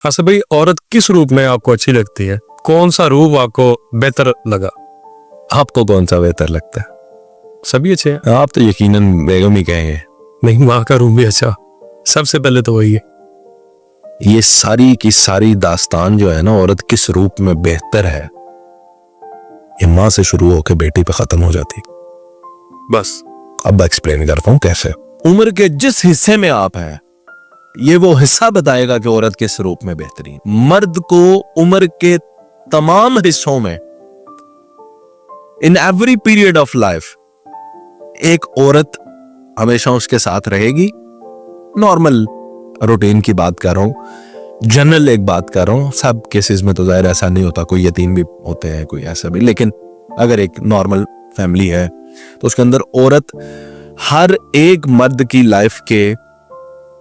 अच्छा भाई, औरत किस रूप में आपको अच्छी लगती है? कौन सा रूप आपको बेहतर लगा? आपको कौन सा बेहतर लगता है? सभी अच्छे हैं। आप तो यकीनन बेगम ही कहेंगे। नहीं, माँ का रूप भी अच्छा। सबसे पहले तो वही है। ये सारी की सारी दास्तान जो है ना, औरत किस रूप में बेहतर है, ये माँ से शुरू होकर बेटी पे खत्म हो जाती। बस अब एक्सप्लेन करता हूँ कैसे। उम्र के जिस हिस्से में आप हैं, ये वो हिस्सा बताएगा कि औरत किस रूप में बेहतरीन। मर्द को उम्र के तमाम हिस्सों में, in every period of life, एक औरत हमेशा उसके साथ रहेगी। नॉर्मल रूटीन की बात कर रहा हूं, जनरल एक बात कर रहा हूं। सब केसेस में तो जाहिर ऐसा नहीं होता, कोई यतीम भी होते हैं, कोई ऐसा भी, लेकिन अगर एक नॉर्मल फैमिली है तो उसके अंदर औरत हर एक मर्द की लाइफ के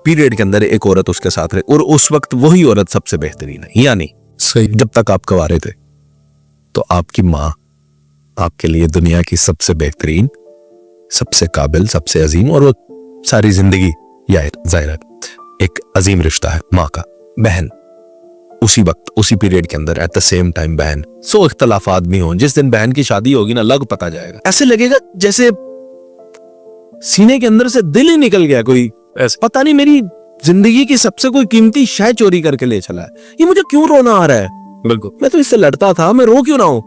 पीरियड के अंदर एक औरत उसके साथ रहे, और उस वक्त वही औरत सबसे बेहतरीन है। यानी सही। जब तक आप कुंवारे थे तो आपकी माँ आपके लिए दुनिया की सबसे बेहतरीन, सबसे काबिल, सबसे अजीम, और वो सारी जिंदगी जाहिर है एक अजीम रिश्ता है माँ का। बहन उसी वक्त, उसी पीरियड के अंदर, एट द सेम टाइम बहन। सो इख्तलाफात भी हों, जिस दिन बहन की शादी होगी ना, लग पता जाएगा, ऐसे लगेगा जैसे सीने के अंदर से दिल ही निकल गया। कोई ऐसे पता नहीं, मेरी जिंदगी की सबसे कोई कीमती शय चोरी करके ले चला है, ये मुझे क्यों रोना आ रहा है? बिल्कुल। मैं तो इससे लड़ता था, मैं रो क्यों ना हूं?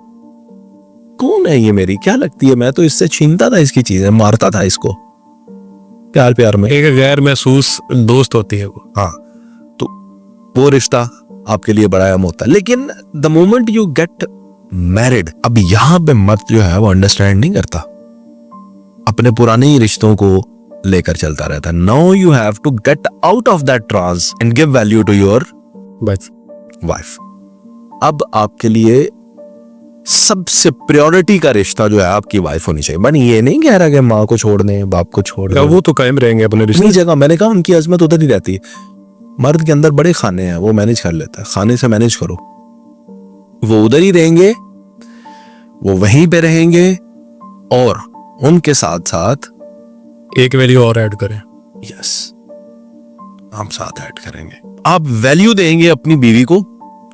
कौन है ये? मेरी क्या लगती है? मैं तो इससे छीनता था इसकी चीजें, मारता था इसको प्यार प्यार में। एक गैर महसूस दोस्त होती है वो। हाँ, तो वो रिश्ता आपके लिए बड़ा अहम होता है। लेकिन the moment you get married, अब यहां पे मर्द जो है वो अंडरस्टैंड नहीं करता, अपने पुराने ही रिश्तों को लेकर चलता रहता है। Now you have to get out of that trance and give value to your wife. अब आपके लिए सबसे प्रायोरिटी का रिश्ता जो है आपकी वाइफ होनी चाहिए। मैंने ये नहीं कह रहा कि माँ को छोड़ दें, बाप को छोड़ दें, वो तो कायम रहेंगे अपने रिश्ते। अपनी जगह। मैंने कहा उनकी अजमत उधर ही रहती है। मर्द के अंदर बड़े खाने हैं, वो मैनेज कर लेता है, खाने से मैनेज करो। वो उधर ही रहेंगे, वो वहीं पे रहेंगे, और उनके साथ साथ एक वैल्यू और ऐड करें। यस, हम साथ ऐड करेंगे। आप वैल्यू देंगे अपनी बीवी को,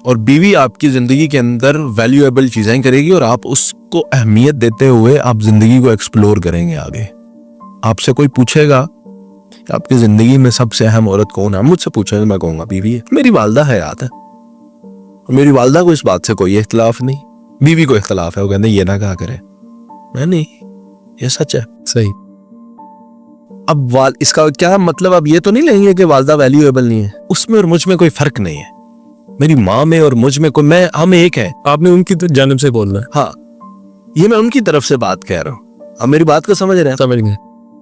और बीवी आपकी जिंदगी के अंदर वैल्यूएबल चीजें करेगी, और आप उसको अहमियत देते हुए आप जिंदगी को एक्सप्लोर करेंगे आगे। आपसे कोई पूछेगा कि आपकी जिंदगी में सबसे अहम औरत कौन है, मुझसे पूछेगा, मैं कहूंगा बीवी है। मेरी वालदा हयात है, और मेरी वालदा को इस बात से कोई इख्तलाफ नहीं। बीवी को इख्तलाफ है, वो कहते ये ना कहा करे। मैं नहीं, ये सच है। सही। अब इसका क्या मतलब? अब ये तो नहीं लेंगे कि वालदा वैल्यूएबल नहीं है, उसमें और मुझ में कोई फर्क नहीं है। मेरी माँ में और मुझ में कोई, हम एक हैं। आपने उनकी तो जानिब से बोलना है। हाँ, ये मैं उनकी तरफ से बात कह रहा हूँ। अब मेरी बात को समझ रहे हैं? समझ गए।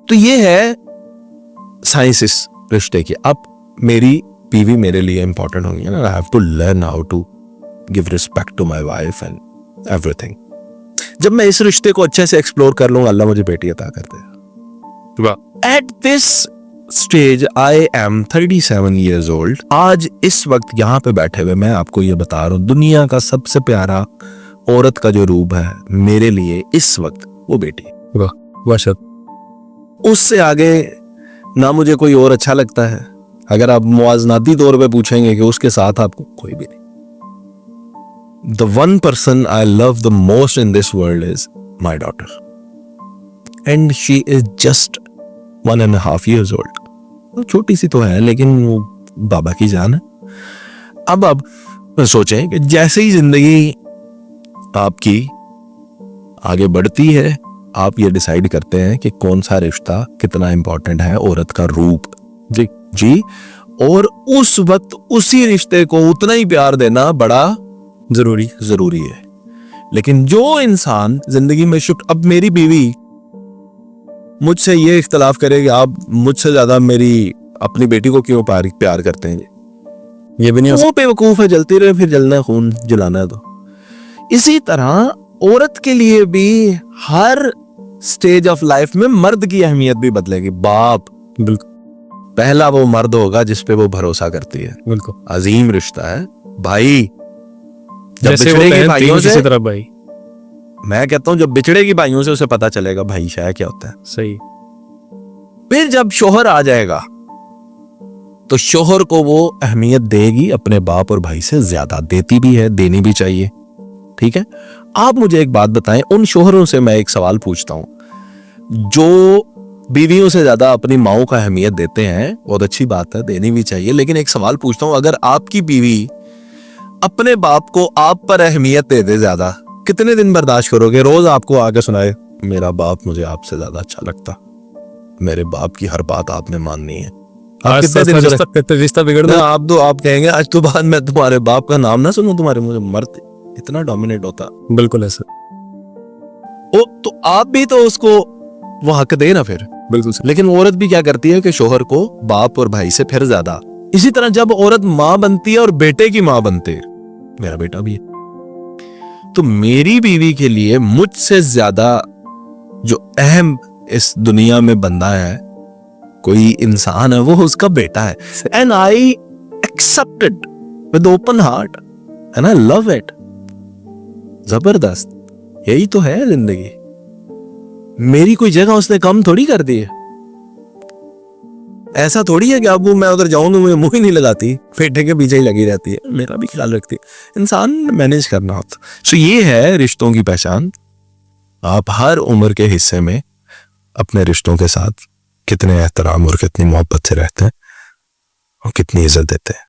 तो ये है साइंस इस रिश्ते की। अब मेरी बीवी मेरे लिए इंपॉर्टेंट होगी ना, I have to learn how to give respect to my wife and everything. जब मैं इस रिश्ते को अच्छे से एक्सप्लोर कर लूंगा, अल्लाह मुझे बेटी अता कर देगा। At this stage I am 37 years old। आज इस वक्त यहाँ पे बैठे हुए मैं आपको ये बता रहा हूँ, दुनिया का सबसे प्यारा औरत का जो रूप है मेरे लिए इस वक्त, वो बेटी। वाह, उससे आगे ना मुझे कोई और अच्छा लगता है। अगर आप मुआजनाती तौर पे पूछेंगे कि उसके साथ आपको कोई भी नहीं। The one person I love the most in this world is my daughter, and she is just 1.5 years old। तो छोटी सी तो है, लेकिन वो बाबा की जान है। अब आप सोचें कि जैसे ही जिंदगी आपकी आगे बढ़ती है, आप ये डिसाइड करते हैं कि कौन सा रिश्ता कितना इंपॉर्टेंट है, औरत का रूप जी, और उस वक्त उसी रिश्ते को उतना ही प्यार देना बड़ा जरूरी है। लेकिन जो इंसान जिंदगी में अब मेरी बीवी मुझसे ये इख्तलाफ करे कि आप मुझसे ज्यादा मेरी अपनी बेटी को क्यों प्यार करते हैं, ये भी नहीं। वो बेवकूफ है, जलती रहे, फिर जलना है, खून जलाना है। तो इसी तरह औरत के लिए भी हर स्टेज ऑफ लाइफ में मर्द की अहमियत भी बदलेगी। बाप बिल्कुल, पहला वो मर्द होगा जिस पे वो भरोसा करती है। बिल्कुल अजीम रिश्ता है भाई। जब जैसे बिछड़ेगी भाइयों से, तरह भाई, मैं कहता हूं जब बिछड़ेगी भाइयों से उसे पता चलेगा भाई शायद क्या होता है। सही। फिर जब शोहर आ जाएगा तो शोहर को वो अहमियत देगी अपने बाप और भाई से ज्यादा, देती भी है, देनी भी चाहिए। ठीक है, आप मुझे एक बात बताएं, उन शोहरों से मैं एक सवाल पूछता हूं जो बीवियों से ज्यादा अपनी माओ का अहमियत देते हैं, बहुत अच्छी बात है, देनी भी चाहिए, लेकिन एक सवाल पूछता हूं, अगर आपकी बीवी अपने बाप को आप पर अहमियत दे दे ज्यादा, कितने दिन बर्दाश्त करोगे? रोज आपको आके सुनाए मेरा बाप मुझे आपसे ज्यादा अच्छा लगता, मेरे बाप की हर बात आपने माननी है, आप कितने दिन रिश्ता बिगड़ ना आप कहेंगे आज तो बाद मैं तुम्हारे बाप का नाम ना सुनूं, तुम्हारे मुझे मर्द इतना डोमिनेट होता। बिल्कुल ऐसा, ओ तो आप भी तो उसको वो हक दे ना फिर। बिल्कुल लेकिन औरत भी क्या करती है कि शोहर को बाप और भाई से फिर ज्यादा। इसी तरह जब औरत माँ बनती है और बेटे की माँ बनती है, मेरा बेटा भी है, तो मेरी बीवी के लिए मुझसे ज्यादा जो अहम इस दुनिया में बंदा है, कोई इंसान है, वो उसका बेटा है। And I accept it with open heart and I love it. जबरदस्त, यही तो है जिंदगी। मेरी कोई जगह उसने कम थोड़ी कर दी है। ऐसा थोड़ी है कि अब मैं उधर जाऊंगा मुझे मुंह ही नहीं लगाती, फेटे के पीछे ही लगी रहती है, मेरा भी ख्याल रखती है। इंसान मैनेज करना होता। सो ये है रिश्तों की पहचान। आप हर उम्र के हिस्से में अपने रिश्तों के साथ कितने एहतराम और कितनी मोहब्बत से रहते हैं और कितनी इज्जत देते हैं।